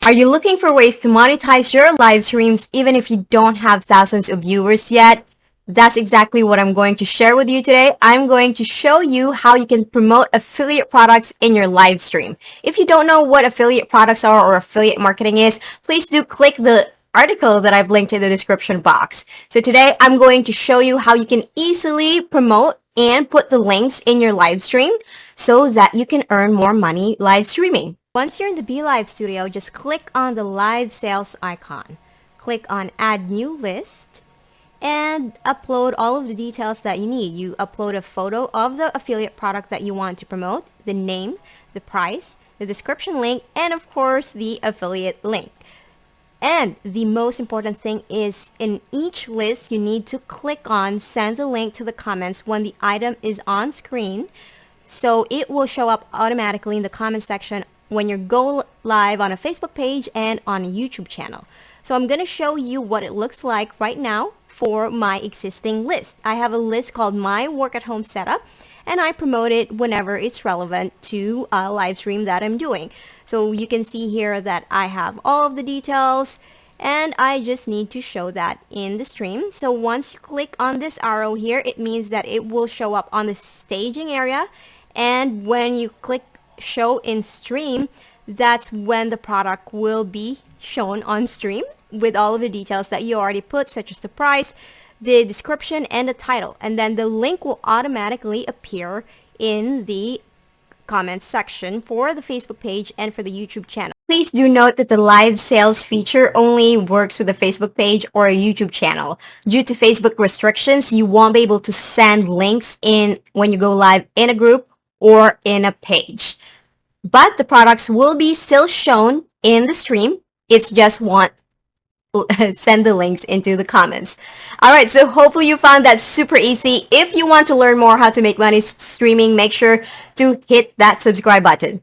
Are you looking for ways to monetize your live streams even if you don't have thousands of viewers yet? That's exactly what I'm going to share with you today. I'm going to show you how you can promote affiliate products in your live stream. If you don't know what affiliate products are or affiliate marketing is, please do click the article that I've linked in the description box. So today I'm going to show you how you can easily promote and put the links in your live stream so that you can earn more money live streaming. Once you're in the BeLive Studio, just click on the live sales icon. Click on Add New List and upload all of the details that you need. You upload a photo of the affiliate product that you want to promote, the name, the price, the description link, and of course the affiliate link. And the most important thing is in each list, you need to click on send the link to the comments when the item is on screen. So it will show up automatically in the comment section when you go live on a Facebook page and on a YouTube channel. So I'm going to show you what it looks like right now for my existing list. I have a list called My Work at Home Setup, and I promote it whenever it's relevant to a live stream that I'm doing. So you can see here that I have all of the details, and I just need to show that in the stream. So once you click on this arrow here, it means that it will show up on the staging area, and when you click show in stream, that's when the product will be shown on stream with all of the details that you already put, such as the price, the description, and the title. And then the link will automatically appear in the comments section for the Facebook page and for the YouTube channel. Please do note that the live sales feature only works with a Facebook page or a YouTube channel. Due to Facebook restrictions, you won't be able to send links in when you go live in a group or in a page. But the products will be still shown in the stream. It's just send the links into the comments. All right, so hopefully you found that super easy. If you want to learn more how to make money streaming, make sure to hit that subscribe button.